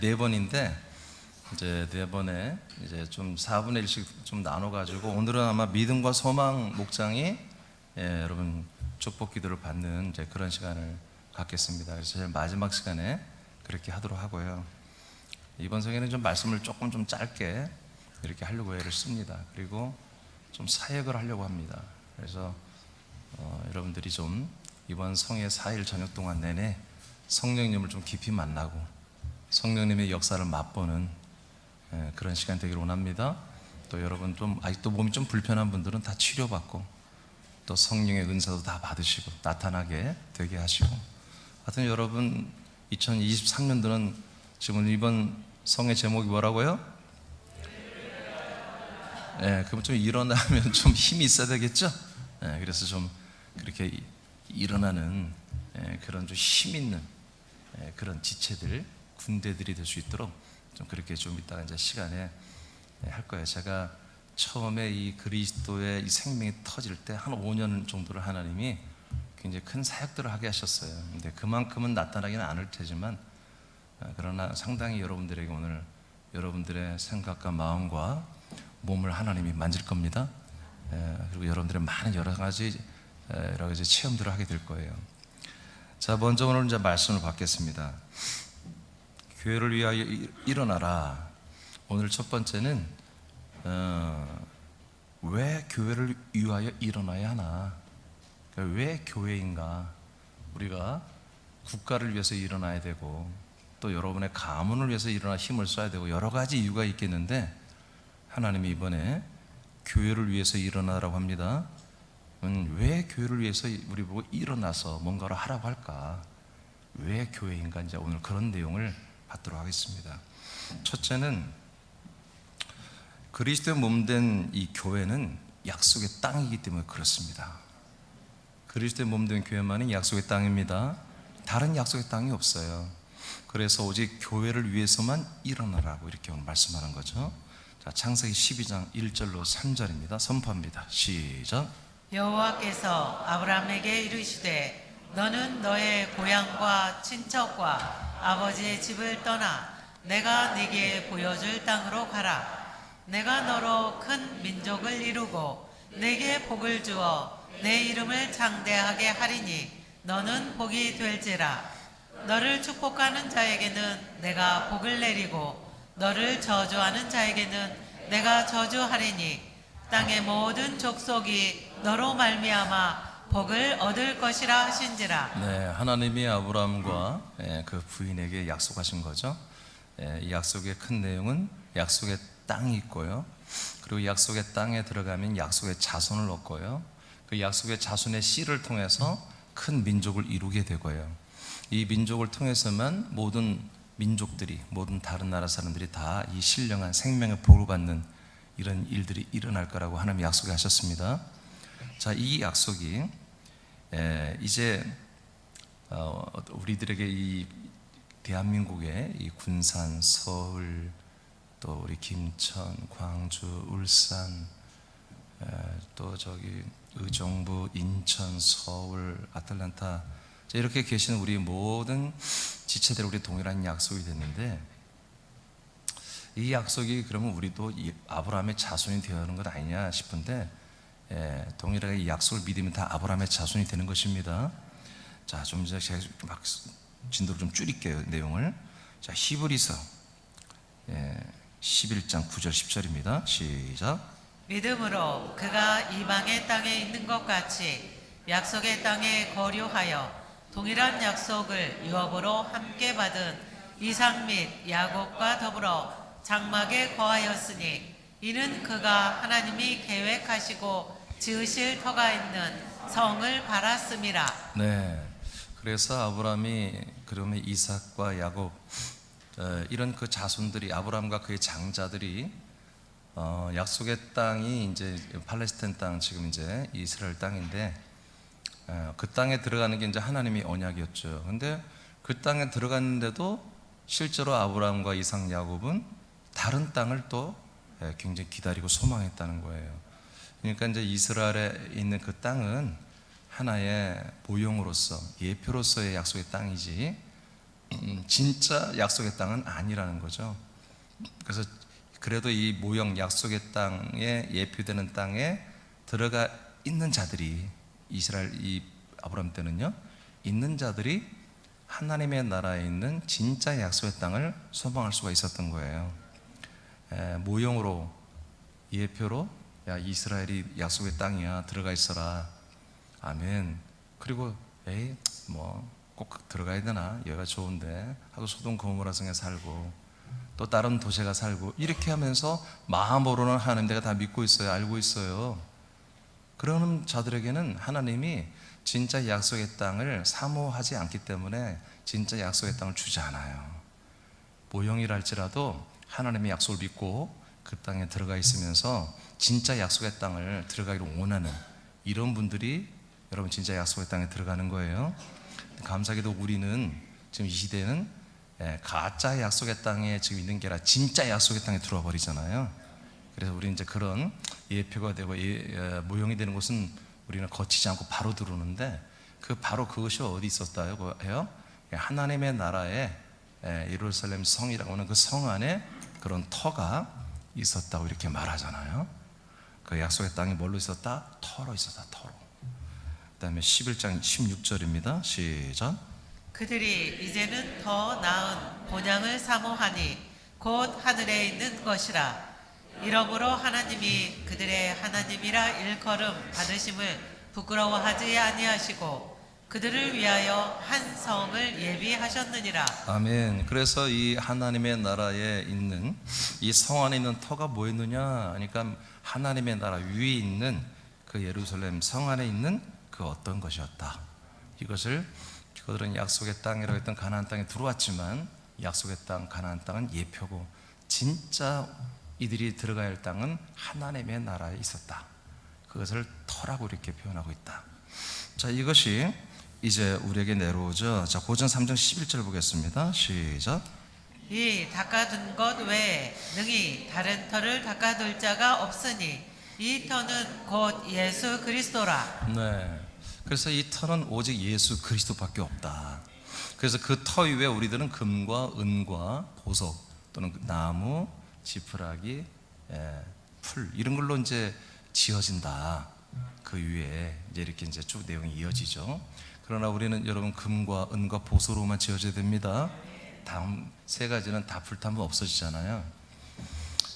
네 번인데 이제 네 번에 이제 좀 4분의 1씩 좀 나눠 가지고 오늘은 아마 믿음과 소망 목장이 여러분 축복 기도를 받는 이제 그런 시간을 갖겠습니다. 그래서 제일 마지막 시간에 그렇게 하도록 하고요. 이번 성에는 좀 말씀을 조금 좀 짧게 이렇게 하려고 애를 씁니다. 그리고 좀 사역을 하려고 합니다. 그래서 여러분들이 좀 이번 성회 4일 저녁 동안 내내 성령님을 좀 깊이 만나고 성령님의 역사를 맛보는 그런 시간 되기를 원합니다. 또 여러분 좀 아직도 몸이 좀 불편한 분들은 다 치료받고 또 성령의 은사도 다 받으시고 나타나게 되게 하시고, 하여튼 여러분 2023년도는 지금 이번 성의 제목이 뭐라고요? 그럼 좀 일어나면 좀 힘이 있어야 되겠죠? 그래서 좀 그렇게 일어나는 그런 좀 힘 있는 그런 지체들, 군대들이 될 수 있도록 좀 그렇게 좀 이따가 이제 시간에 할 거예요. 제가 처음에 이 그리스도의 이 생명이 터질 때 한 5년 정도를 하나님이 굉장히 큰 사역들을 하게 하셨어요. 근데 그만큼은 나타나기는 않을 테지만 그러나 상당히 여러분들에게 오늘 여러분들의 생각과 마음과 몸을 하나님이 만질 겁니다. 그리고 여러분들의 많은 여러 가지 체험들을 하게 될 거예요. 자, 먼저 오늘 이제 말씀을 받겠습니다. 교회를 위하여 일어나라. 오늘 첫 번째는 왜 교회를 위하여 일어나야 하나? 그러니까 왜 교회인가? 우리가 국가를 위해서 일어나야 되고 또 여러분의 가문을 위해서 일어나 힘을 써야 되고 여러 가지 이유가 있겠는데, 하나님이 이번에 교회를 위해서 일어나라고 합니다. 왜 교회를 위해서 우리 보고 일어나서 뭔가를 하라고 할까? 왜 교회인가? 이제 오늘 그런 내용을 받도록 하겠습니다. 첫째는 그리스도의 몸된 이 교회는 약속의 땅이기 때문에 그렇습니다. 그리스도의 몸된 교회만이 약속의 땅입니다. 다른 약속의 땅이 없어요. 그래서 오직 교회를 위해서만 일어나라고 이렇게 오늘 말씀하는 거죠. 자, 창세기 12장 1절로 3절입니다. 선포합니다. 시작. 여호와께서 아브라함에게 이르시되 너는 너의 고향과 친척과 아버지의 집을 떠나 내가 네게 보여줄 땅으로 가라. 내가 너로 큰 민족을 이루고 네게 복을 주어 내 이름을 장대하게 하리니 너는 복이 될지라. 너를 축복하는 자에게는 내가 복을 내리고 너를 저주하는 자에게는 내가 저주하리니 땅의 모든 족속이 너로 말미암아 복을 얻을 것이라 하신지라. 네, 하나님이 아브라함과 그 부인에게 약속하신 거죠. 이 약속의 큰 내용은 약속의 땅이 있고요. 그리고 약속의 땅에 들어가면 약속의 자손을 얻고요. 그 약속의 자손의 씨를 통해서 큰 민족을 이루게 되고요. 이 민족을 통해서만 모든 민족들이, 모든 다른 나라 사람들이 다 이 신령한 생명의 복을 받는 이런 일들이 일어날 거라고 하나님이 약속하셨습니다. 자, 이 약속이 이제 우리들에게 이 대한민국의 이 군산, 서울, 또 우리 김천, 광주, 울산, 또 저기 의정부, 인천, 서울, 아틀란타, 이렇게 계시는 우리 모든 지체들 우리 동일한 약속이 됐는데, 이 약속이 그러면 우리도 이 아브라함의 자손이 되어야 하는 것 아니냐 싶은데, 동일하게 이 약속을 믿으면 다 아브라함의 자손이 되는 것입니다. 자, 좀 이제 제가 막 진도를 좀 줄일게요, 내용을. 자, 히브리서 11장 9절 10절입니다. 시작. 믿음으로 그가 이방의 땅에 있는 것 같이 약속의 땅에 거류하여 동일한 약속을 유업으로 함께 받은 이삭 및 야곱과 더불어 장막에 거하였으니 이는 그가 하나님이 계획하시고 지으실 터가 있는 성을 바랐음이라. 네, 그래서 아브라함이 그러면 이삭과 야곱 이런 그 자손들이, 아브라함과 그의 장자들이 약속의 땅이 이제 팔레스타인 땅, 지금 이제 이스라엘 땅인데 그 땅에 들어가는 게 이제 하나님의 언약이었죠. 근데 그 땅에 들어갔는데도 실제로 아브라함과 이삭, 야곱은 다른 땅을 또 굉장히 기다리고 소망했다는 거예요. 그러니까 이제 이스라엘에 있는 그 땅은 하나의 보형으로서, 예표로서의 약속의 땅이지 진짜 약속의 땅은 아니라는 거죠. 그래서 그래도 이 모형 약속의 땅에 예표되는 땅에 들어가 있는 자들이, 이스라엘 이 아브라함 때는요, 있는 자들이 하나님의 나라에 있는 진짜 약속의 땅을 소망할 수가 있었던 거예요. 모형으로, 예표로, 야 이스라엘이 약속의 땅이야, 들어가 있어라, 아멘. 그리고 에이 뭐 꼭 들어가야 되나, 여기가 좋은데 하고 소돔 고모라 성에 살고 또 다른 도시가 살고 이렇게 하면서 마음으로는 하나님 내가 다 믿고 있어요, 알고 있어요. 그러는 자들에게는 하나님이 진짜 약속의 땅을 사모하지 않기 때문에 진짜 약속의 땅을 주지 않아요. 모형이랄지라도 하나님의 약속을 믿고 그 땅에 들어가 있으면서 진짜 약속의 땅을 들어가기를 원하는 이런 분들이 여러분 진짜 약속의 땅에 들어가는 거예요. 감사하게도 우리는 지금 이 시대는 가짜 약속의 땅에 지금 있는 게 아니라 진짜 약속의 땅에 들어와 버리잖아요. 그래서 우리는 이제 그런 예표가 되고 모형이 되는 곳은 우리는 거치지 않고 바로 들어오는데, 바로 그것이 어디 있었다고 해요? 하나님의 나라에 예루살렘 성이라고 하는 그 성 안에 그런 터가 있었다고 이렇게 말하잖아요. 그 약속의 땅이 뭘로 있었다? 터로 있었다, 터로. 그 다음에 11장 16절입니다. 시작. 그들이 이제는 더 나은 본향을 사모하니 곧 하늘에 있는 것이라. 이러므로 하나님이 그들의 하나님이라 일컬음 받으심을 부끄러워하지 아니하시고 그들을 위하여 한 성을 예비하셨느니라. 아멘. 그래서 이 하나님의 나라에 있는 이 성 안에 있는 터가 뭐였느냐? 그러니까 하나님의 나라 위에 있는 그 예루살렘 성 안에 있는 그 어떤 것이었다. 이것을 그들은 약속의 땅이라고 했던 가나안 땅에 들어왔지만 약속의 땅, 가나안 땅은 예표고 진짜 이들이 들어가야 할 땅은 하나님의 나라에 있었다. 그것을 터라고 이렇게 표현하고 있다. 자, 이것이 이제 우리에게 내려오죠. 자, 고전 3장 11절 보겠습니다. 시작. 이 닦아둔 것 외에 능히 다른 터를 닦아둘 자가 없으니 이 터는 곧 예수 그리스도라. 네. 그래서 이 터는 오직 예수 그리스도밖에 없다. 그래서 그 터 위에 우리들은 금과 은과 보석 또는 나무, 지푸라기, 풀 이런 걸로 이제 지어진다. 그 위에 이제 이렇게 이제 쭉 내용이 이어지죠. 그러나 우리는 여러분 금과 은과 보석으로만 지어져야 됩니다. 다음 세 가지는 다 불타면 없어지잖아요.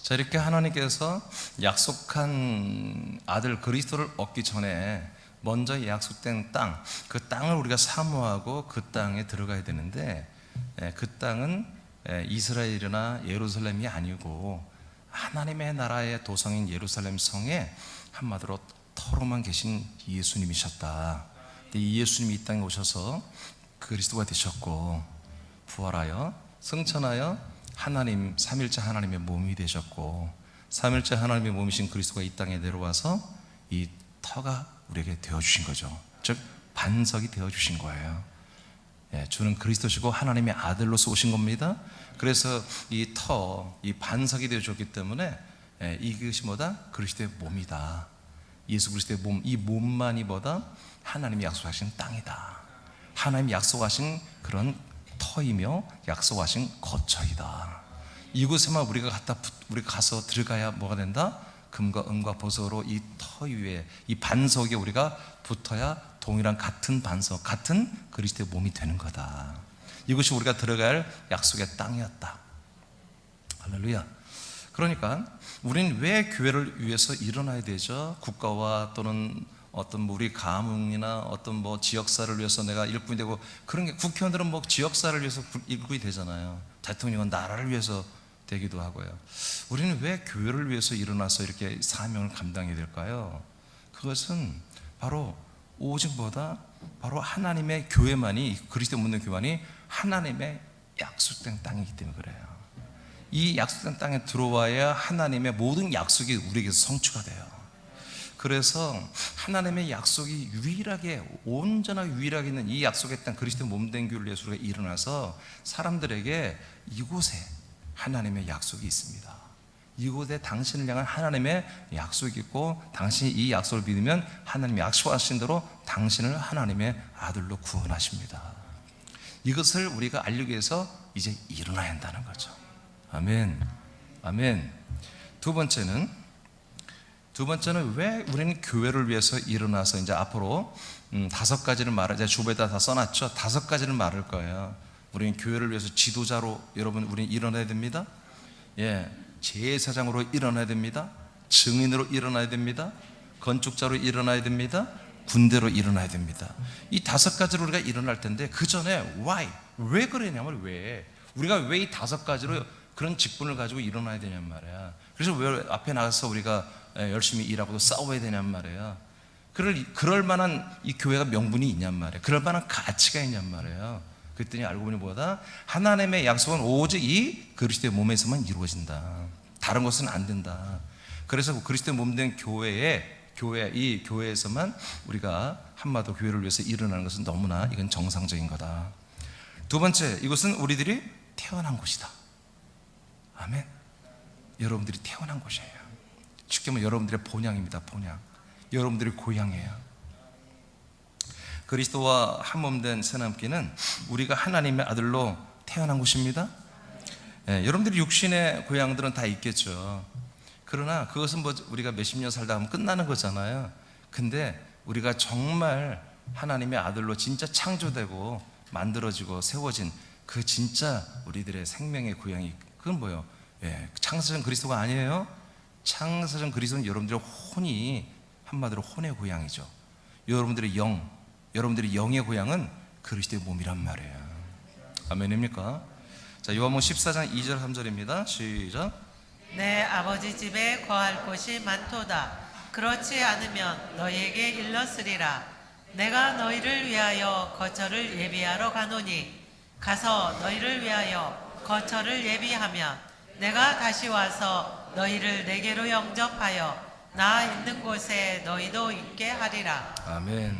자, 이렇게 하나님께서 약속한 아들 그리스도를 얻기 전에 먼저 약속된 땅, 그 땅을 우리가 사모하고 그 땅에 들어가야 되는데, 그 땅은 이스라엘이나 예루살렘이 아니고 하나님의 나라의 도성인 예루살렘 성에 한마디로 터로만 계신 예수님이셨다. 이 예수님이 이 땅에 오셔서 그리스도가 되셨고 부활하여 승천하여 하나님, 삼일째 하나님의 몸이 되셨고 삼일째 하나님의 몸이신 그리스도가 이 땅에 내려와서 이 터가 우리에게 되어주신 거죠. 즉 반석이 되어주신 거예요. 주는 그리스도시고 하나님의 아들로서 오신 겁니다. 그래서 이 터, 이 반석이 되어줬기 때문에 이것이 뭐다? 그리스도의 몸이다. 예수 그리스도의 몸, 이 몸만이 뭐다? 하나님이 약속하신 땅이다. 하나님이 약속하신 그런 터이며 약속하신 거처이다. 이곳에만 우리가 가서 들어가야 뭐가 된다? 금과 은과 보석으로 이 터 위에, 이 반석에 우리가 붙어야 동일한 같은 반석, 같은 그리스도의 몸이 되는 거다. 이것이 우리가 들어갈 약속의 땅이었다. 할렐루야. 그러니까 우리는 왜 교회를 위해서 일어나야 되죠? 국가와 또는 어떤 우리 가문이나 어떤 지역사를 위해서 내가 일꾼이 되고, 그런 게 국회의원들은 지역사를 위해서 일꾼이 되잖아요. 대통령은 나라를 위해서 되기도 하고요. 우리는 왜 교회를 위해서 일어나서 이렇게 사명을 감당해야 될까요? 그것은 바로 오직 바로 하나님의 교회만이, 그리스도 묻는 교회만이 하나님의 약속된 땅이기 때문에 그래요. 이 약속된 땅에 들어와야 하나님의 모든 약속이 우리에게서 성취가 돼요. 그래서 하나님의 약속이 유일하게, 온전하게 유일하게 있는 이 약속의 땅, 그리스도 몸된 교회를 위해서 우리가 일어나서 사람들에게 이곳에 하나님의 약속이 있습니다. 이곳에 당신을 향한 하나님의 약속이 있고, 당신이 이 약속을 믿으면 하나님이 약속하신 대로 당신을 하나님의 아들로 구원하십니다. 이것을 우리가 알리기 위해서 이제 일어나야 한다는 거죠. 아멘. 아멘. 두 번째는 왜 우리는 교회를 위해서 일어나서 이제 앞으로 5가지를 말을 제가 주보에다 다 써놨죠. 5가지를 말할 거예요. 우리는 교회를 위해서 지도자로 여러분 우리는 일어나야 됩니다. 예, 제사장으로 일어나야 됩니다. 증인으로 일어나야 됩니다. 건축자로 일어나야 됩니다. 군대로 일어나야 됩니다. 이 5가지로 우리가 일어날 텐데 그 전에 why? 왜 그러냐면 왜? 우리가 왜 이 5가지로 그런 직분을 가지고 일어나야 되냔 말이야. 그래서 왜 앞에 나가서 우리가 열심히 일하고도 싸워야 되냔 말이야. 그럴 만한 이 교회가 명분이 있냔 말이야. 그럴 만한 가치가 있냔 말이에요. 그랬더니 알고 보니 뭐다? 하나님의 약속은 오직 이 그리스도의 몸에서만 이루어진다. 다른 것은 안 된다. 그래서 그리스도의 몸된 이 교회에서만 우리가 한마디로 교회를 위해서 일어나는 것은 너무나 이건 정상적인 거다. 두 번째, 이것은 우리들이 태어난 곳이다. 아멘. 여러분들이 태어난 곳이에요. 쉽게 말하면 여러분들의 본향입니다. 본향. 여러분들의 고향이에요. 그리스도와 한몸된 새남기는 우리가 하나님의 아들로 태어난 곳입니다. 여러분들이 육신의 고향들은 다 있겠죠. 그러나 그것은 뭐 우리가 몇십 년 살다 하면 끝나는 거잖아요. 근데 우리가 정말 하나님의 아들로 진짜 창조되고 만들어지고 세워진 그 진짜 우리들의 생명의 고향이 그건 뭐예요? 창세전 그리스도가 아니에요. 창세전 그리스도는 여러분들의 혼이 한마디로 혼의 고향이죠. 여러분들의 영의 고향은 그리스도의 몸이란 말이에요. 아멘입니까? 자, 요한복음 14장 2절 3절입니다. 시작. 내 아버지 집에 거할 곳이 많도다. 그렇지 않으면 너희에게 일렀으리라. 내가 너희를 위하여 거처를 예비하러 가노니 가서 너희를 위하여 거처를 예비하면 내가 다시 와서 너희를 내게로 영접하여 나 있는 곳에 너희도 있게 하리라. 아멘.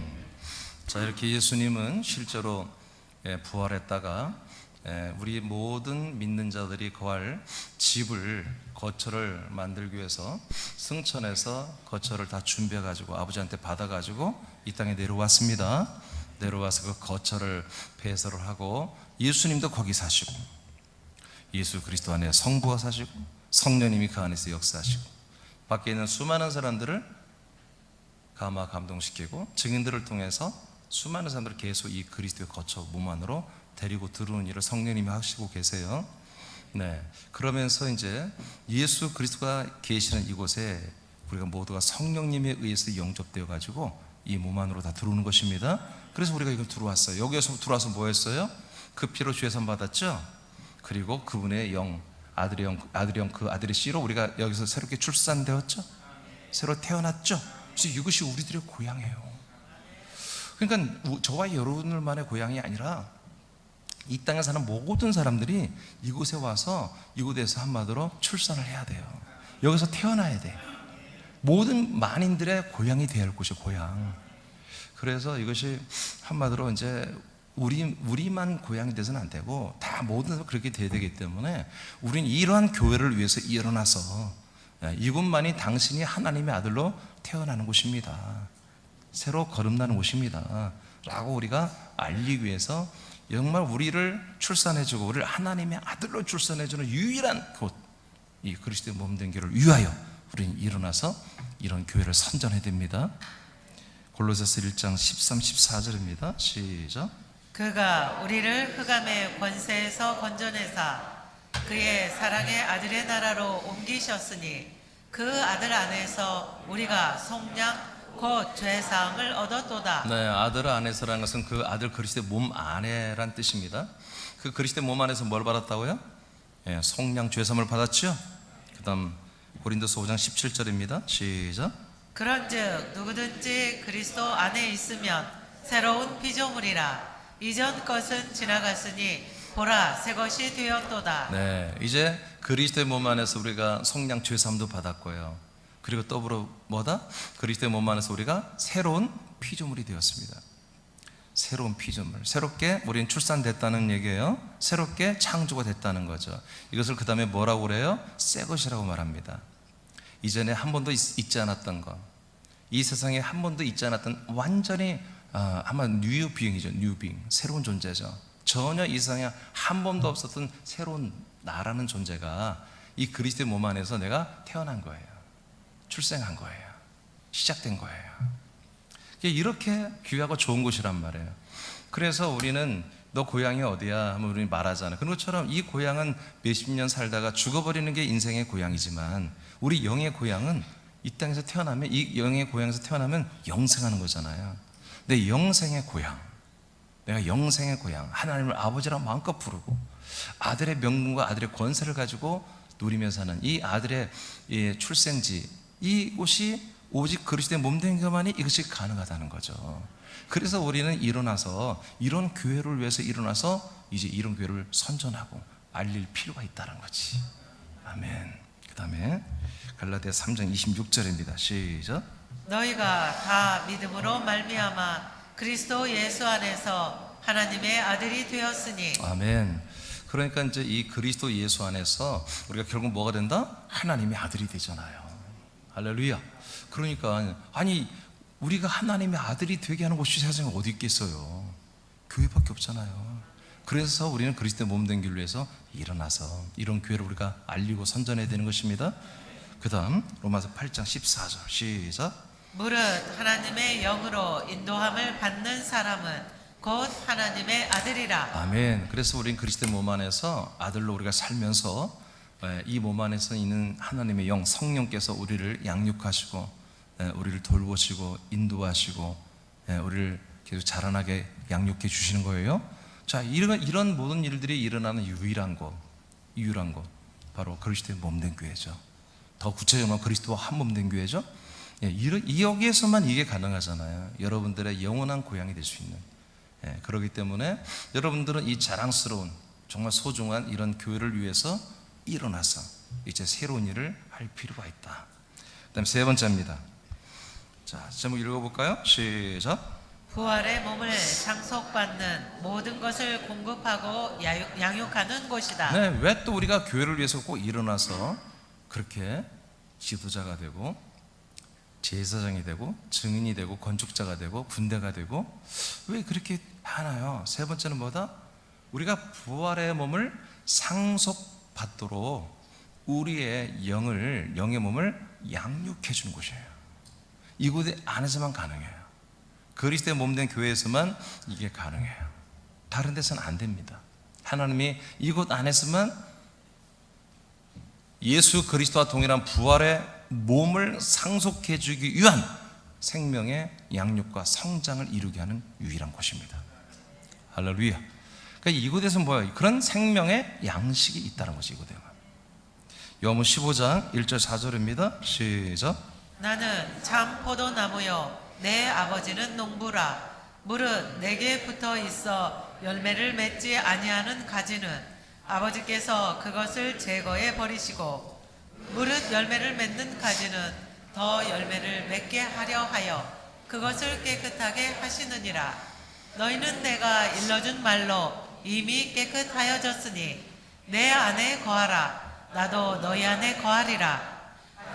자, 이렇게 예수님은 실제로 부활했다가 우리 모든 믿는 자들이 거할 집을 거처를 만들기 위해서 승천해서 거처를 다 준비해가지고 아버지한테 받아가지고 이 땅에 내려왔습니다. 내려와서 그 거처를 배설을 하고 예수님도 거기 사시고 예수 그리스도 안에 성부가 사시고 성령님이 그 안에서 역사하시고 밖에 있는 수많은 사람들을 감동시키고 증인들을 통해서 수많은 사람들을 계속 이 그리스도의 거처 몸 안으로 데리고 들어오는 일을 성령님이 하시고 계세요. 네, 그러면서 이제 예수 그리스도가 계시는 이곳에 우리가 모두가 성령님에 의해서 영접되어 가지고 이 몸 안으로 다 들어오는 것입니다. 그래서 우리가 이걸 들어왔어요. 여기에서 들어와서 뭐 했어요? 그 피로 죄 산 받았죠. 그리고 그분의 영, 아들의 영, 그 아들의 씨로 우리가 여기서 새롭게 출산되었죠. 새로 태어났죠. 그래서 이것이 우리들의 고향이에요. 그러니까 저와 여러분들만의 고향이 아니라 이 땅에 사는 모든 사람들이 이곳에 와서 이곳에서 한마디로 출산을 해야 돼요. 여기서 태어나야 돼. 모든 만인들의 고향이 되어야 할 곳이 고향. 그래서 이것이 한마디로 이제 우리만 고향이 돼서는 안 되고 다 모든 그렇게 돼야 되기 때문에 우리는 이러한 교회를 위해서 일어나서 이곳만이 당신이 하나님의 아들로 태어나는 곳입니다. 새로 거듭나는 곳입니다. 라고 우리가 알리기 위해서 정말 우리를 출산해주고 우리를 하나님의 아들로 출산해주는 유일한 곳, 이 그리스도의 몸된 교회를 위하여 우리는 일어나서 이런 교회를 선전해야 됩니다. 골로새서 1장 13, 14절입니다. 시작. 그가 우리를 흑암의 권세에서 건져내사 그의 사랑의 아들의 나라로 옮기셨으니 그 아들 안에서 우리가 속량 곧 죄사함을 얻었도다. 네, 아들 안에서라는 것은 그 아들 그리스도의 몸 안에란 뜻입니다. 그 그리스도의 몸 안에서 뭘 받았다고요? 속량 죄사함을 받았죠. 그 다음 고린도서 5장 17절입니다. 시작. 그런즉 누구든지 그리스도 안에 있으면 새로운 피조물이라. 이전 것은 지나갔으니 보라 새 것이 되었도다. 네, 이제 그리스도의 몸 안에서 우리가 속량 죄사함도 받았고요. 그리고 더불어 뭐다? 그리스도의 몸 안에서 우리가 새로운 피조물이 되었습니다. 새로운 피조물. 새롭게 우리는 출산됐다는 얘기예요. 새롭게 창조가 됐다는 거죠. 이것을 그 다음에 뭐라고 그래요? 새 것이라고 말합니다. 이전에 한 번도 있지 않았던 것, 이 세상에 한 번도 있지 않았던 완전히 아마 뉴 비잉이죠. 뉴 비잉, 새로운 존재죠. 전혀 이상이 한 번도 없었던 새로운 나라는 존재가 이 그리스도의 몸 안에서 내가 태어난 거예요. 출생한 거예요. 시작된 거예요. 이렇게 귀하고 좋은 곳이란 말이에요. 그래서 우리는 너 고향이 어디야? 하면 우리는 말하잖아요. 그런 것처럼 이 고향은 몇십 년 살다가 죽어버리는 게 인생의 고향이지만 우리 영의 고향은 이 땅에서 태어나면, 이 영의 고향에서 태어나면 영생하는 거잖아요. 내 영생의 고향, 내가 영생의 고향, 하나님을 아버지라고 마음껏 부르고 아들의 명분과 아들의 권세를 가지고 누리며 사는 이 아들의 출생지, 이곳이 오직 그리스도의 몸된 것만이 이것이 가능하다는 거죠. 그래서 우리는 일어나서 이런 교회를 위해서 일어나서 이제 이런 교회를 선전하고 알릴 필요가 있다는 거지. 아멘. 그 다음에 갈라디아 3장 26절입니다. 시작. 너희가 다 믿음으로 말미암아 그리스도 예수 안에서 하나님의 아들이 되었으니. 아멘. 그러니까 이제 이 그리스도 예수 안에서 우리가 결국 뭐가 된다? 하나님의 아들이 되잖아요. 할렐루야. 그러니까 아니 우리가 하나님의 아들이 되게 하는 곳이 세상에 어디 있겠어요? 교회밖에 없잖아요. 그래서 우리는 그리스도의 몸된 길로 해서 일어나서 이런 교회를 우리가 알리고 선전해야 되는 것입니다. 그 다음 로마서 8장 14절 시작. 무릇 하나님의 영으로 인도함을 받는 사람은 곧 하나님의 아들이라. 아멘. 그래서 우리는 그리스도의 몸 안에서 아들로 우리가 살면서 이 몸 안에서 있는 하나님의 영, 성령께서 우리를 양육하시고 우리를 돌보시고 인도하시고 우리를 계속 자라나게 양육해 주시는 거예요. 자, 이런 모든 일들이 일어나는 유일한 곳 바로 그리스도의 몸된 교회죠. 더 구체적으로 그리스도와 한 몸된 교회죠. 여기에서만 이게 가능하잖아요. 여러분들의 영원한 고향이 될 수 있는. 그렇기 때문에 여러분들은 이 자랑스러운 정말 소중한 이런 교회를 위해서 일어나서 이제 새로운 일을 할 필요가 있다. 그 다음 세 번째입니다. 자, 제목 읽어볼까요? 시작. 부활의 몸을 상속받는 모든 것을 공급하고 양육하는 곳이다. 네, 왜 또 우리가 교회를 위해서 꼭 일어나서 그렇게 지도자가 되고 제사장이 되고 증인이 되고 건축자가 되고 군대가 되고 왜 그렇게 하나요? 세 번째는 뭐다? 우리가 부활의 몸을 상속받도록 우리의 영의 몸을 양육해 주는 곳이에요. 이곳 안에서만 가능해요. 그리스도의 몸된 교회에서만 이게 가능해요. 다른 데서는 안 됩니다. 하나님이 이곳 안에서만 예수 그리스도와 동일한 부활의 몸을 상속해 주기 위한 생명의 양육과 성장을 이루게 하는 유일한 곳입니다. 할렐루야. 그러니까 이곳에서 뭐예요? 그런 생명의 양식이 있다는 것이 이곳에. 요한복음 15장 1절 4절입니다. 시작. 나는 참 포도나무요 내 아버지는 농부라. 무릇 내게 붙어 있어 열매를 맺지 아니하는 가지는 아버지께서 그것을 제거해 버리시고, 무릇 열매를 맺는 가지는 더 열매를 맺게 하려 하여 그것을 깨끗하게 하시느니라. 너희는 내가 일러준 말로 이미 깨끗하여졌으니 내 안에 거하라. 나도 너희 안에 거하리라.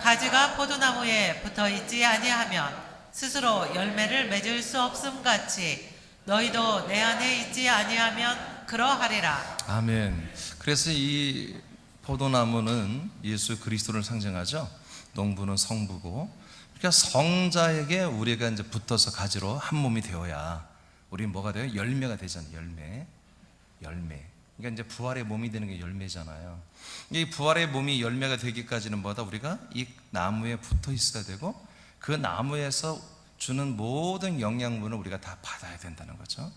가지가 포도나무에 붙어있지 아니하면 스스로 열매를 맺을 수 없음 같이 너희도 내 안에 있지 아니하면 그러하리라. 아멘. 그래서 이 포도나무는 예수 그리스도를 상징하죠. 농부는 성부고, 그러니까 성자에게 우리가 이제 붙어서 가지로 한 몸이 되어야 우리는 뭐가 돼요? 열매가 되잖아요. 열매. 그러니까 이제 부활의 몸이 되는 게 열매잖아요. 이 부활의 몸이 열매가 되기까지는 뭐다? 우리가 이 나무에 붙어 있어야 되고 그 나무에서 주는 모든 영양분을 우리가 다 받아야 된다는 거죠.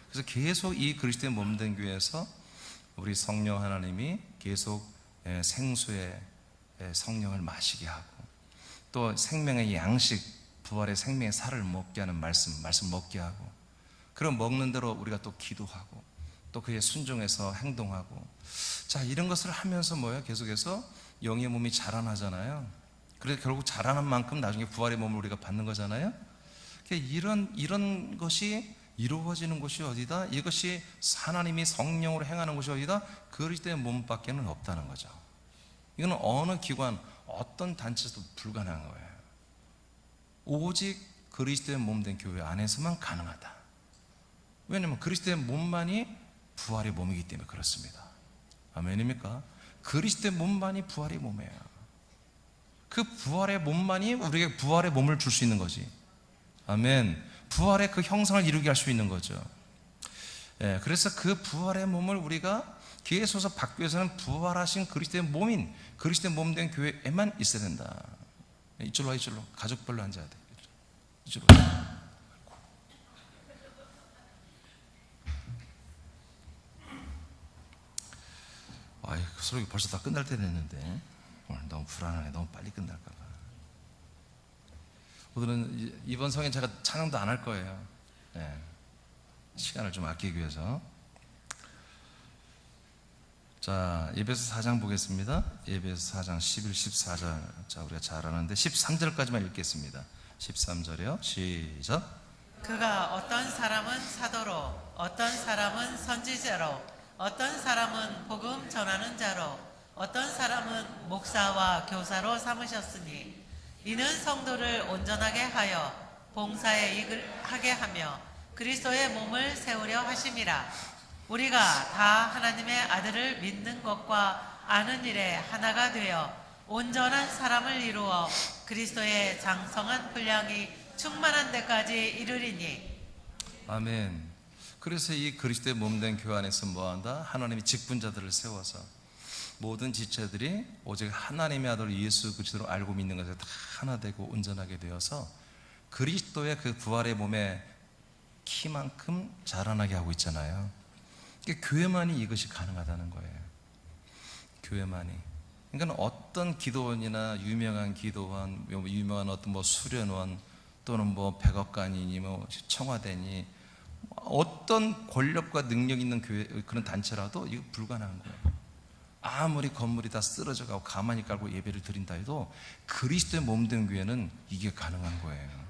그래서 계속 이 그리스도의 몸된 교회에서 우리 성령 하나님이 계속 생수의 성령을 마시게 하고 또 생명의 양식, 부활의 생명의 살을 먹게 하는 말씀 먹게 하고, 그럼 먹는 대로 우리가 또 기도하고 또 그에 순종해서 행동하고, 자, 이런 것을 하면서 뭐예요? 계속해서 영의 몸이 자라나잖아요. 그래서 결국 자라는 만큼 나중에 부활의 몸을 우리가 받는 거잖아요. 이런 것이 이루어지는 곳이 어디다? 이것이 하나님이 성령으로 행하는 곳이 어디다? 그리스도의 몸밖에는 없다는 거죠. 이거는 어느 기관, 어떤 단체에서도 불가능한 거예요. 오직 그리스도의 몸된 교회 안에서만 가능하다. 왜냐하면 그리스도의 몸만이 부활의 몸이기 때문에 그렇습니다. 아멘입니까? 그리스도의 몸만이 부활의 몸이에요. 그 부활의 몸만이 우리에게 부활의 몸을 줄 수 있는 거지. 아멘. 부활의 그 형상을 이루게 할 수 있는 거죠. 예, 그래서 그 부활의 몸을 우리가 계속해서 받기 위해서는 부활하신 그리스도의 몸인 그리스도의 몸된 교회에만 있어야 된다. 이쪽으로 와, 이쪽으로. 가족별로 앉아야 돼. 이쪽으로 와. 아이, 설교 벌써 다 끝날 때 됐는데 오늘 너무 불안하네. 너무 빨리 끝날까 봐. 오늘은 이번 성엔 제가 찬양도 안 할 거예요. 네. 시간을 좀 아끼기 위해서. 자, 에베소 4장 보겠습니다. 에베소 4장 11, 14절. 자, 우리가 잘 아는데 13절까지만 읽겠습니다. 13절이요. 시작. 그가 어떤 사람은 사도로, 어떤 사람은 선지자로, 어떤 사람은 복음 전하는 자로, 어떤 사람은 목사와 교사로 삼으셨으니 이는 성도를 온전하게 하여 봉사에 이끌하게 하며 그리스도의 몸을 세우려 하심이라. 우리가 다 하나님의 아들을 믿는 것과 아는 일에 하나가 되어 온전한 사람을 이루어 그리스도의 장성한 분량이 충만한 데까지 이르리니. 아멘. 그래서 이 그리스도의 몸된 교회 안에서 뭐한다? 하나님이 직분자들을 세워서 모든 지체들이 오직 하나님의 아들 예수 그리스도를 알고 믿는 것에 다 하나 되고 온전하게 되어서 그리스도의 그 부활의 몸의 키만큼 자라나게 하고 있잖아요. 교회만이 이것이 가능하다는 거예요. 교회만이. 그러니까 어떤 기도원이나 유명한 기도원, 유명한 어떤 뭐 수련원 또는 뭐 백악관이니 뭐 청와대니 어떤 권력과 능력 있는 교회 그런 단체라도 이거 불가능한 거예요. 아무리 건물이 다 쓰러져 가고 가만히 깔고 예배를 드린다 해도 그리스도의 몸된 교회는 이게 가능한 거예요.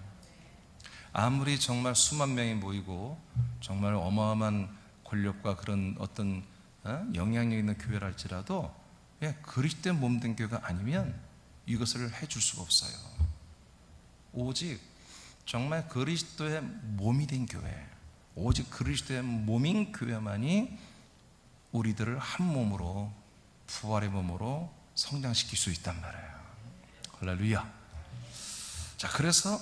아무리 정말 수만 명이 모이고 정말 어마어마한 권력과 그런 어떤 영향력 있는 교회라 할지라도 그리스도의 몸된 교회가 아니면 이것을 해줄 수가 없어요. 오직 정말 그리스도의 몸이 된 교회, 오직 그리스도의 몸인 교회만이 우리들을 한 몸으로 부활의 몸으로 성장시킬 수 있단 말이에요. 할렐루야. 자, 그래서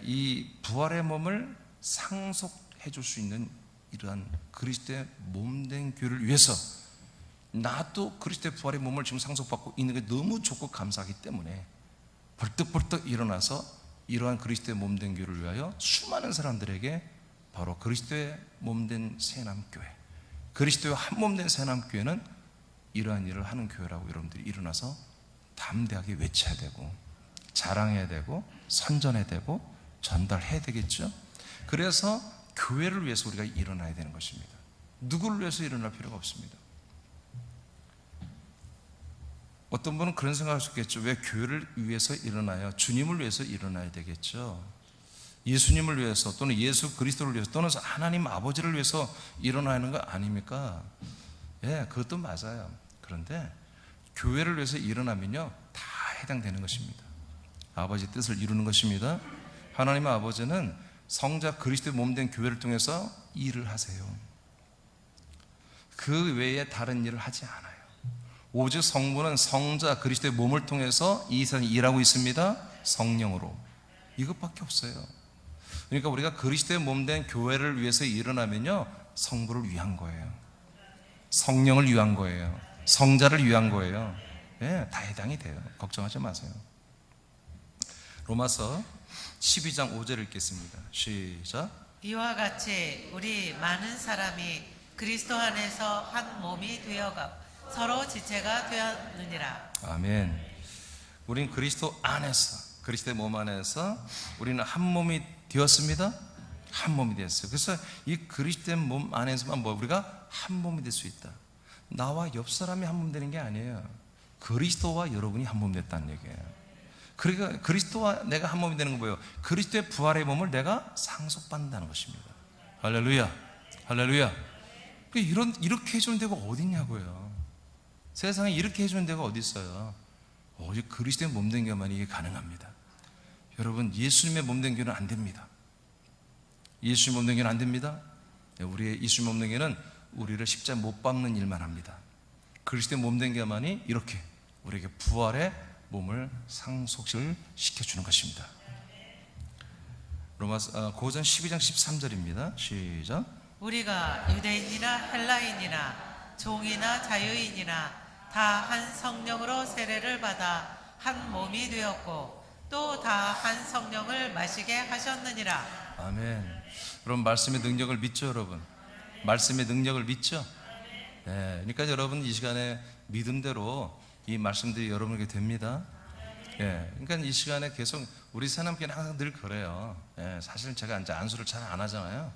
이 부활의 몸을 상속해 줄 수 있는 이러한 그리스도의 몸된 교회를 위해서 나도 그리스도의 부활의 몸을 지금 상속받고 있는 게 너무 좋고 감사하기 때문에 벌떡벌떡 일어나서 이러한 그리스도의 몸된 교회를 위하여 수많은 사람들에게 바로 그리스도의 몸된 새남교회, 그리스도의 한 몸된 새남교회는 이러한 일을 하는 교회라고 여러분들이 일어나서 담대하게 외쳐야 되고 자랑해야 되고 선전해야 되고 전달해야 되겠죠. 그래서 교회를 위해서 우리가 일어나야 되는 것입니다. 누구를 위해서 일어날 필요가 없습니다. 어떤 분은 그런 생각할 수 있겠죠. 왜 교회를 위해서 일어나요? 주님을 위해서 일어나야 되겠죠. 예수님을 위해서 또는 예수 그리스도를 위해서 또는 하나님 아버지를 위해서 일어나야 하는 거 아닙니까? 예, 그것도 맞아요. 그런데 교회를 위해서 일어나면요 다 해당되는 것입니다. 아버지 뜻을 이루는 것입니다. 하나님의 아버지는 성자 그리스도의 몸된 교회를 통해서 일을 하세요. 그 외에 다른 일을 하지 않아요. 오직 성부는 성자 그리스도의 몸을 통해서 이 세상에 일하고 있습니다. 성령으로. 이것밖에 없어요. 그러니까 우리가 그리스도의 몸된 교회를 위해서 일어나면요 성부를 위한 거예요. 성령을 위한 거예요. 성자를 위한 거예요. 예, 다 해당이 돼요. 걱정하지 마세요. 로마서 12장 5절 읽겠습니다. 시작. 이와 같이 우리 많은 사람이 그리스도 안에서 한 몸이 되어가 서로 지체가 되었느니라. 아멘. 우린 그리스도 안에서, 그리스도의 몸 안에서 우리는 한 몸이 되었습니다. 한 몸이 되었어요. 그래서 이 그리스도의 몸 안에서만 우리가 한 몸이 될 수 있다. 나와 옆 사람이 한 몸 되는 게 아니에요. 그리스도와 여러분이 한 몸 됐다는 얘기예요. 그러니까 그리스도와 내가 한 몸이 되는 건 뭐예요? 그리스도의 부활의 몸을 내가 상속받는다는 것입니다. 할렐루야, 할렐루야. 이렇게 해주는 데가 어디 있냐고요. 세상에 이렇게 해주는 데가 어디 있어요? 오직 그리스도의 몸된 교만이 이게 가능합니다. 여러분, 예수님의 몸된 교는 안 됩니다. 예수님 몸된 교는 안 됩니다. 우리의 예수님 몸된 교는 우리를 십자가에 못 박는 일만 합니다. 그리스도의 몸된 교회만이 이렇게 우리에게 부활의 몸을 상속을 시켜주는 것입니다. 로마서 고전 12장 13절입니다. 시작. 우리가 유대인이나 헬라인이나 종이나 자유인이나 다 한 성령으로 세례를 받아 한 몸이 되었고 또 다 한 성령을 마시게 하셨느니라. 아멘. 여러분 말씀의 능력을 믿죠, 여러분? 말씀의 능력을 믿죠? 예, 그러니까 여러분 이 시간에 믿음대로 이 말씀들이 여러분에게 됩니다. 예, 그러니까 이 시간에 계속 우리 사람끼리 항상 늘 그래요. 예, 사실은 제가 이제 안수를 잘 안 하잖아요.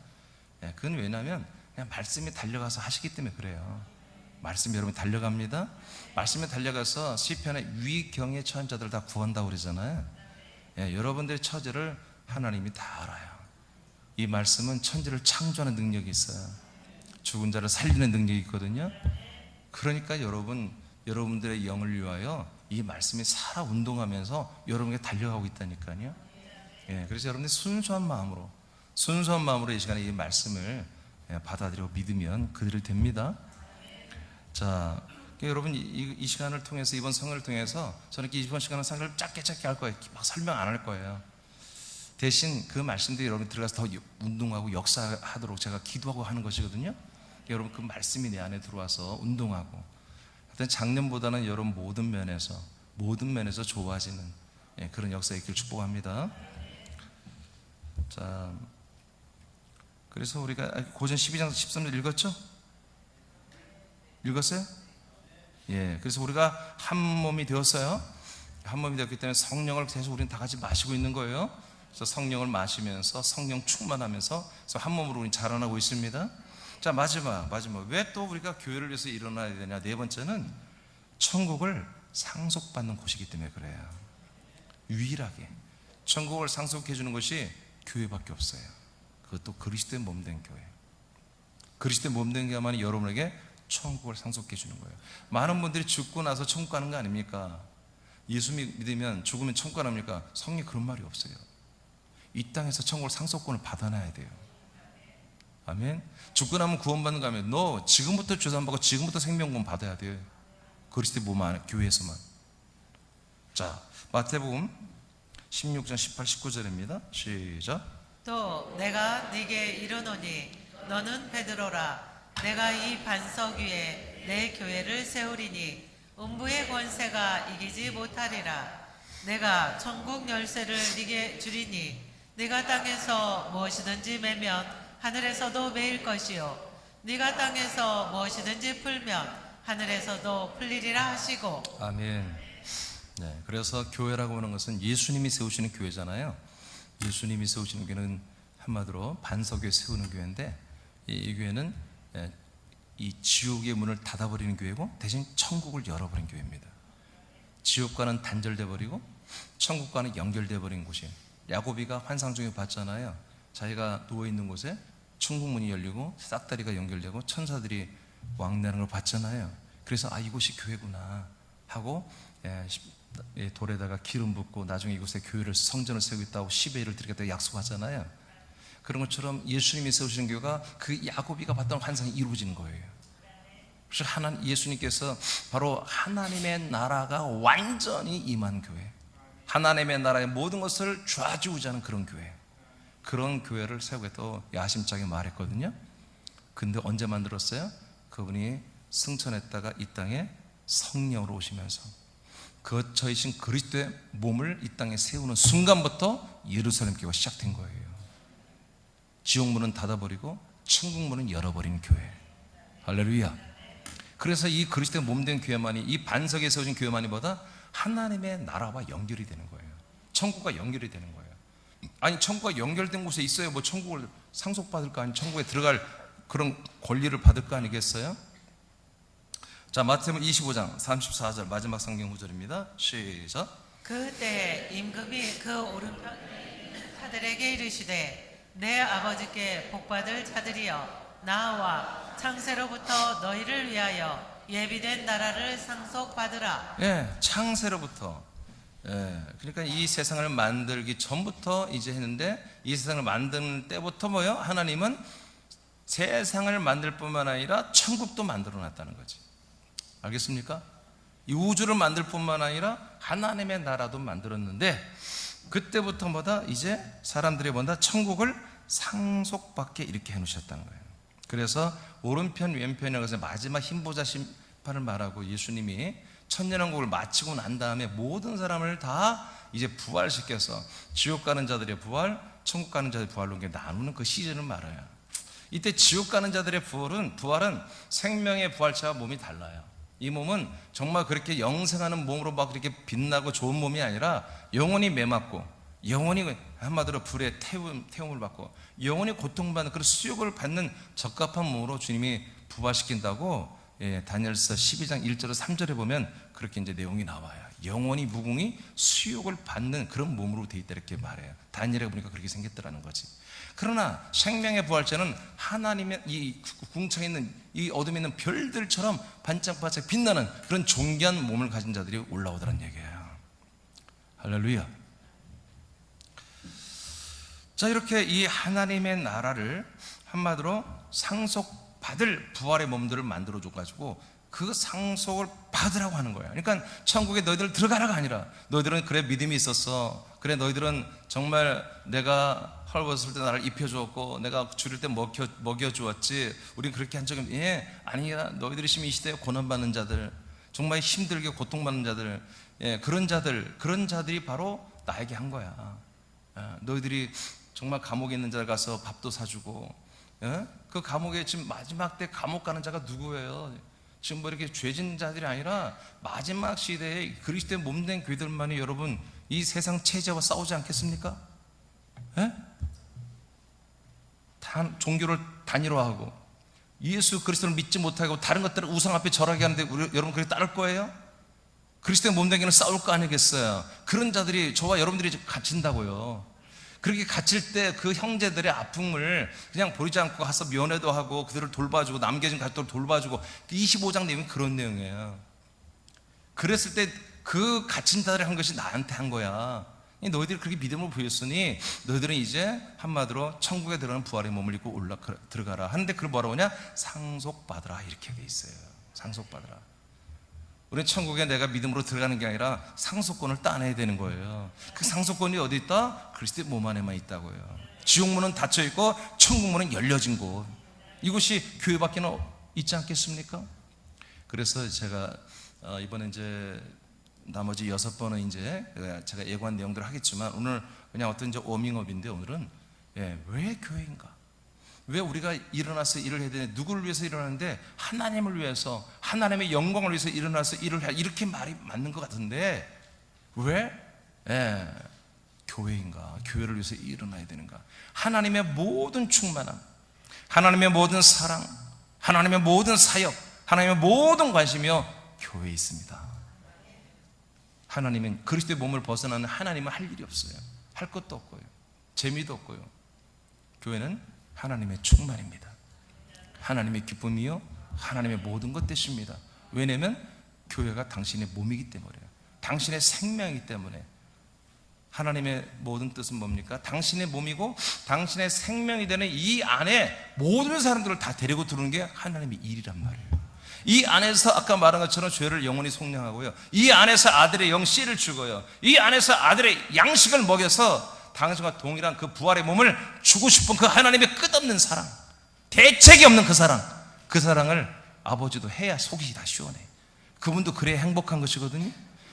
예, 그건 왜냐하면 그냥 말씀이 달려가서 하시기 때문에 그래요. 말씀이 여러분 달려갑니다. 말씀에 달려가서 시편의 위경에 처한 자들 다 구한다고 그러잖아요. 예, 여러분들의 처지를 하나님이 다 알아요. 이 말씀은 천지를 창조하는 능력이 있어요. 죽은 자를 살리는 능력이 있거든요. 그러니까 여러분들의 영을 위하여 이 말씀이 살아 운동하면서 여러분에게 달려가고 있다니까요. 예, 그래서 여러분들 순수한 마음으로 이 시간에 이 말씀을 받아들이고 믿으면 그들이 됩니다. 자, 여러분 이 시간을 통해서 이번 성을 통해서 저는 이번 시간은 상을 짧게 할 거예요. 막 설명 안 할 거예요. 대신 그 말씀들이 여러분 들어가서 더 운동하고 역사하도록 제가 기도하고 하는 것이거든요. 여러분 그 말씀이 내 안에 들어와서 운동하고 하여튼 작년보다는 여러분 모든 면에서 좋아지는 그런 역사의 길 축복합니다. 자, 그래서 우리가 고전 12장 13절 읽었죠? 읽었어요? 예, 그래서 우리가 한 몸이 되었어요. 한 몸이 되었기 때문에 성령을 계속 우리는 다 같이 마시고 있는 거예요. 그래서 성령을 마시면서 성령 충만하면서 그래서 한 몸으로 우리 자라나고 있습니다. 자, 마지막 왜 또 우리가 교회를 위해서 일어나야 되냐? 네 번째는 천국을 상속받는 곳이기 때문에 그래요. 유일하게 천국을 상속해 주는 것이 교회밖에 없어요. 그것도 그리스도의 몸된 교회. 그리스도의 몸된 교회만이 여러분에게 천국을 상속해 주는 거예요. 많은 분들이 죽고 나서 천국 가는 거 아닙니까? 예수 믿으면 죽으면 천국 가랍니까? 성경에 그런 말이 없어요. 이 땅에서 천국을 상속권을 받아놔야 돼요. 아멘. 죽고 나면 구원받는 거 하면 너 지금부터 주산받고 지금부터 생명권 받아야 돼요. 그리스도의 몸 안에 교회에서만. 자, 마태복음 16장 18, 19절입니다. 시작. 또 내가 네게 이르노니 너는 베드로라. 내가 이 반석 위에 내 교회를 세우리니 음부의 권세가 이기지 못하리라. 내가 천국 열쇠를 네게 주리니 네가 땅에서 무엇이든지 매면 하늘에서도 매일 것이요 네가 땅에서 무엇이든지 풀면 하늘에서도 풀리리라 하시고. 아멘. 네, 그래서 교회라고 하는 것은 예수님이 세우시는 교회잖아요. 예수님이 세우시는 교회는 한마디로 반석 위에 세우는 교회인데 이 교회는 이 지옥의 문을 닫아버리는 교회고 대신 천국을 열어버린 교회입니다. 지옥과는 단절돼 버리고 천국과는 연결돼 버린 곳이에요. 야고비가 환상 중에 봤잖아요. 자기가 누워있는 곳에 천국문이 열리고 싹다리가 연결되고 천사들이 왕래하는 걸 봤잖아요. 그래서 이곳이 교회구나 하고 돌에다가 기름 붓고 나중에 이곳에 교회를 성전을 세우겠다고 10회를 드리겠다고 약속하잖아요. 그런 것처럼 예수님이 세우시는 교회가 그 야고비가 봤던 환상이 이루어지는 거예요. 그래서 예수님께서 바로 하나님의 나라가 완전히 임한 교회, 하나님의 나라의 모든 것을 좌지우지하는 그런 교회, 그런 교회를 세우겠다고 야심차게 말했거든요. 근데 언제 만들었어요? 그분이 승천했다가 이 땅에 성령으로 오시면서 거처이신 그리스도의 몸을 이 땅에 세우는 순간부터 예루살렘 교회가 시작된 거예요. 지옥문은 닫아버리고 천국문은 열어버리는 교회. 할렐루야. 그래서 이 그리스도의 몸된 교회만이, 이 반석에 세워진 교회만이 보다 하나님의 나라와 연결이 되는 거예요. 천국과 연결이 되는 거예요. 아니, 천국과 연결된 곳에 있어야 뭐 천국을 상속받을 거 아니, 천국에 들어갈 그런 권리를 받을 거 아니겠어요? 자, 마태복음 25장 34절 마지막 성경 구절입니다. 시작. 그때 임금이 그 오른편 자들에게 이르시되 내 아버지께 복받을 자들이여 나와 창세로부터 너희를 위하여 예비된 나라를 상속받으라. 예, 창세로부터. 그러니까 이 세상을 만들기 전부터 이제 했는데 이 세상을 만드는 때부터 뭐요? 하나님은 세상을 만들 뿐만 아니라 천국도 만들어 놨다는 거지. 알겠습니까? 이 우주를 만들 뿐만 아니라 하나님의 나라도 만들었는데, 그때부터 뭐다? 이제 사람들이 뭐다? 천국을 상속받게 이렇게 해놓으셨다는 거예요. 그래서 오른편 왼편이라고 해서 마지막 흰보자 심판을 말하고 예수님이 천년왕국을 마치고 난 다음에 모든 사람을 다 이제 부활시켜서 지옥 가는 자들의 부활, 천국 가는 자들의 부활로 나누는 그 시즌을 말해요. 이때 지옥 가는 자들의 부활은 생명의 부활체와 몸이 달라요. 이 몸은 정말 그렇게 영생하는 몸으로 막 그렇게 빛나고 좋은 몸이 아니라 영원히 매맞고, 영원히 한마디로 불의 태움을 받고, 영원히 고통받는 그런 수욕을 받는 적합한 몸으로 주님이 부활시킨다고, 다니엘서 12장 1절에서 3절에 보면 그렇게 이제 내용이 나와요. 영원히 무궁히 수욕을 받는 그런 몸으로 돼 있다 이렇게 말해요. 다니엘에 보니까 그렇게 생겼더라는 거지. 그러나 생명의 부활체는 하나님의 이 궁창에 있는 이 어둠에 있는 별들처럼 반짝반짝 빛나는 그런 존귀한 몸을 가진 자들이 올라오더란 얘기예요. 할렐루야. 자, 이렇게 이 하나님의 나라를 한마디로 상속받을 부활의 몸들을 만들어줘 가지고 그 상속을 받으라고 하는 거예요. 그러니까 천국에 너희들 들어가라가 아니라, 너희들은 그래 믿음이 있었어, 그래 너희들은 정말 내가 헐벗을 때 나를 입혀주었고 내가 줄일 때 먹여주었지, 우린 그렇게 한 적이 아니야. 너희들이 지금 이 시대에 고난받는 자들, 정말 힘들게 고통받는 자들, 그런 자들이 바로 나에게 한 거야. 너희들이 정말 감옥에 있는 자들 가서 밥도 사주고, 그 감옥에 지금 마지막 때 감옥 가는 자가 누구예요? 지금 뭐 이렇게 죄진 자들이 아니라 마지막 시대에 그리스도의 몸된 교회들만이 여러분 이 세상 체제와 싸우지 않겠습니까? 종교를 단일화하고 예수 그리스도를 믿지 못하고 다른 것들을 우상 앞에 절하게 하는데 여러분 그렇게 따를 거예요? 그리스도의 몸된 교회는 싸울 거 아니겠어요? 그런 자들이 저와 여러분들이 갇힌다고요. 그렇게 갇힐 때 그 형제들의 아픔을 그냥 버리지 않고 가서 면회도 하고 그들을 돌봐주고 남겨진 가족들을 돌봐주고, 25장 내용이 그런 내용이에요. 그랬을 때 그 갇힌 자들이 한 것이 나한테 한 거야. 너희들이 그렇게 믿음을 보였으니 너희들은 이제 한마디로 천국에 들어가는 부활의 몸을 입고 들어가라 하는데, 그걸 뭐라고 하냐? 상속받으라 이렇게 돼 있어요. 상속받으라. 우리 천국에 내가 믿음으로 들어가는 게 아니라 상속권을 따내야 되는 거예요. 그 상속권이 어디 있다? 그리스도의 몸 안에만 있다고요. 지옥문은 닫혀 있고 천국문은 열려진 곳, 이곳이 교회밖에 있지 않겠습니까? 그래서 제가 이번에 이제 나머지 6번은 이제 제가 예고한 내용들을 하겠지만, 오늘 그냥 어떤 이제 워밍업인데, 오늘은 왜 교회인가? 왜 우리가 일어나서 일을 해야 되냐? 누구를 위해서 일어나는데? 하나님을 위해서, 하나님의 영광을 위해서 일어나서 일을 해야, 이렇게 말이 맞는 것 같은데 왜 교회인가? 교회를 위해서 일어나야 되는가? 하나님의 모든 충만함, 하나님의 모든 사랑, 하나님의 모든 사역, 하나님의 모든 관심이요 교회에 있습니다. 하나님은 그리스도의 몸을 벗어나는 하나님은 할 일이 없어요. 할 것도 없고요, 재미도 없고요. 교회는 하나님의 충만입니다. 하나님의 기쁨이요 하나님의 모든 것 되십니다. 왜냐하면 교회가 당신의 몸이기 때문에요. 당신의 생명이기 때문에. 하나님의 모든 뜻은 뭡니까? 당신의 몸이고 당신의 생명이 되는 이 안에 모든 사람들을 다 데리고 들어오는 게 하나님의 일이란 말이에요. 이 안에서 아까 말한 것처럼 죄를 영원히 속량하고요, 이 안에서 아들의 영 씨를 주고요, 이 안에서 아들의 양식을 먹여서 당신과 동일한 그 부활의 몸을 주고 싶은 그 하나님의 끝없는 사랑, 대책이 없는 그 사랑을 아버지도 해야 속이 다 시원해. 그분도 그래야 행복한 것이거든요.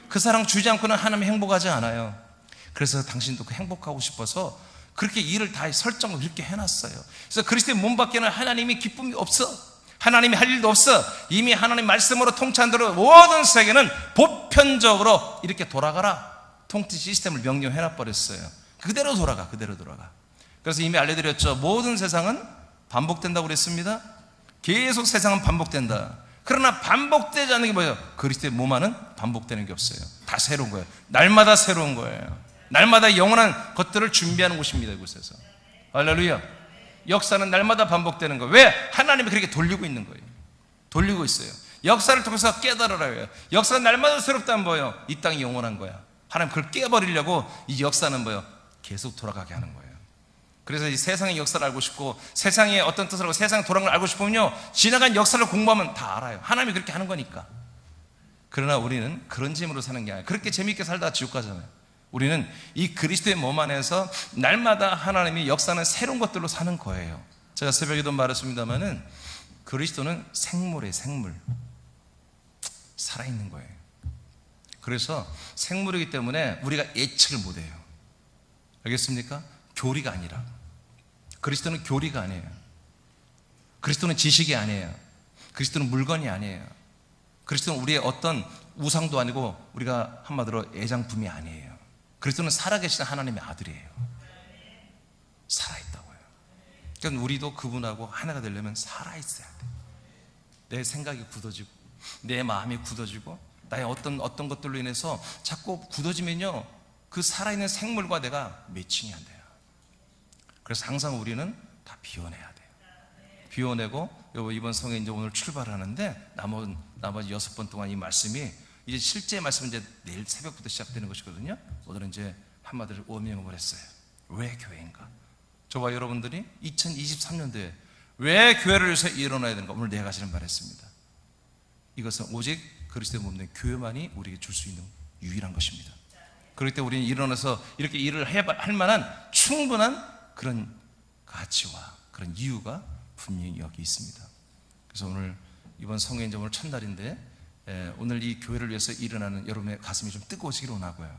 그 사랑 주지 않고는 하나님 행복하지 않아요. 그래서 당신도 그 행복하고 싶어서 그렇게 일을 다 설정을 그렇게 해놨어요. 그래서 그리스도의 몸 밖에는 하나님이 기쁨이 없어. 하나님이 할 일도 없어. 이미 하나님 말씀으로 통치한 대로 모든 세계는 보편적으로 이렇게 돌아가라, 통치 시스템을 명령해놔버렸어요. 그대로 돌아가. 그래서 이미 알려드렸죠. 모든 세상은 반복된다고 그랬습니다. 계속 세상은 반복된다. 그러나 반복되지 않는 게 뭐예요? 그리스도의 몸 안은 반복되는 게 없어요. 다 새로운 거예요. 날마다 새로운 거예요. 날마다 영원한 것들을 준비하는 곳입니다. 이곳에서. 할렐루야. 역사는 날마다 반복되는 거예요. 왜? 하나님이 그렇게 돌리고 있는 거예요. 돌리고 있어요. 역사를 통해서 깨달으라고요. 역사는 날마다 새롭다는 거예요. 이 땅이 영원한 거야. 하나님 그걸 깨버리려고 이 역사는 뭐예요? 계속 돌아가게 하는 거예요. 그래서 이 세상의 역사를 알고 싶고 세상의 어떤 뜻을 알고 세상 돌아가는 걸 알고 싶으면요, 지나간 역사를 공부하면 다 알아요. 하나님이 그렇게 하는 거니까. 그러나 우리는 그런 재미로 사는 게 아니에요. 그렇게 재미있게 살다가 지옥 가잖아요. 우리는 이 그리스도의 몸 안에서 날마다 하나님이 역사하는 새로운 것들로 사는 거예요. 제가 새벽에도 말했습니다마는 그리스도는 생물이에요. 생물. 살아있는 거예요. 그래서 생물이기 때문에 우리가 예측을 못해요. 알겠습니까? 교리가 아니라. 그리스도는 교리가 아니에요. 그리스도는 지식이 아니에요. 그리스도는 물건이 아니에요. 그리스도는 우리의 어떤 우상도 아니고 우리가 한마디로 애장품이 아니에요. 그리스도는 살아계신 하나님의 아들이에요. 살아있다고요. 그러니까 우리도 그분하고 하나가 되려면 살아있어야 돼. 내 생각이 굳어지고 내 마음이 굳어지고 나의 어떤 것들로 인해서 자꾸 굳어지면요, 그 살아있는 생물과 내가 매칭이 안 돼요. 그래서 항상 우리는 다 비워내야 돼요. 비워내고 이번 성에 이제 오늘 출발하는데 나머지 6번 동안 이 말씀이 이제 실제 말씀은 이제 내일 새벽부터 시작되는 것이거든요. 오늘은 이제 한마디로 워밍업을 했어요. 왜 교회인가? 저와 여러분들이 2023년도에 왜 교회를 위해서 일어나야 되는가? 오늘 4가지를 말했습니다. 이것은 오직 그리스도의 몸 된 교회만이 우리에게 줄 수 있는 유일한 것입니다. 그럴 때 우리는 일어나서 이렇게 일을 할 만한 충분한 그런 가치와 그런 이유가 분명히 여기 있습니다. 그래서 오늘 이번 성회 이제 오늘 첫날인데 오늘 이 교회를 위해서 일어나는 여러분의 가슴이 좀 뜨거워지기를 원하고요.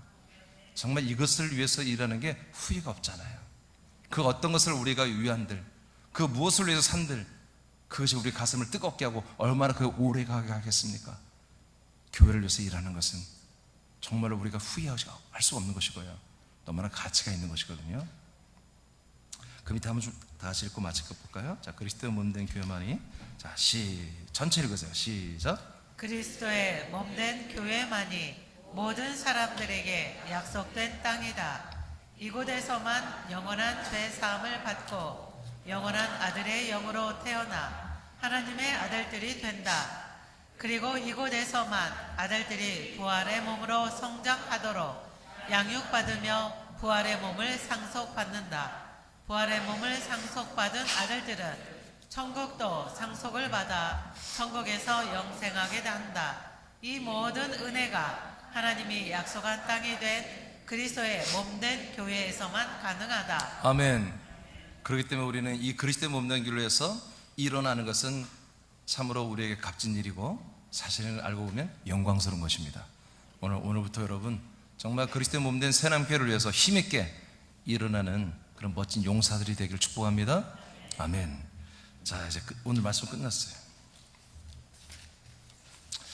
정말 이것을 위해서 일하는 게 후회가 없잖아요. 그 어떤 것을 우리가 위한들, 그 무엇을 위해서 산들, 그것이 우리 가슴을 뜨겁게 하고 얼마나 그 오래가게 하겠습니까? 교회를 위해서 일하는 것은 정말로 우리가 후회할 수가 없는 것이고요, 너무나 가치가 있는 것이거든요. 그 밑에 한번 좀 다 같이 읽고 마칠 것 볼까요? 자, 그리스도의 몸된 교회만이. 자, 전체 읽으세요. 시작. 그리스도의 몸된 교회만이 모든 사람들에게 약속된 땅이다. 이곳에서만 영원한 죄 사함을 받고 영원한 아들의 영으로 태어나 하나님의 아들들이 된다. 그리고 이곳에서만 아들들이 부활의 몸으로 성장하도록 양육받으며 부활의 몸을 상속받는다. 부활의 몸을 상속받은 아들들은 천국도 상속을 받아 천국에서 영생하게 한다. 이 모든 은혜가 하나님이 약속한 땅이 된 그리스도의 몸된 교회에서만 가능하다. 아멘. 그렇기 때문에 우리는 이 그리스도의 몸된 교회를 위해서 일어나는 것은 참으로 우리에게 값진 일이고 사실은 알고 보면 영광스러운 것입니다. 오늘부터 여러분 정말 그리스도의 몸된 새남교회를 위해서 힘있게 일어나는 그런 멋진 용사들이 되기를 축복합니다. 아멘. 자, 이제 오늘 말씀 끝났어요.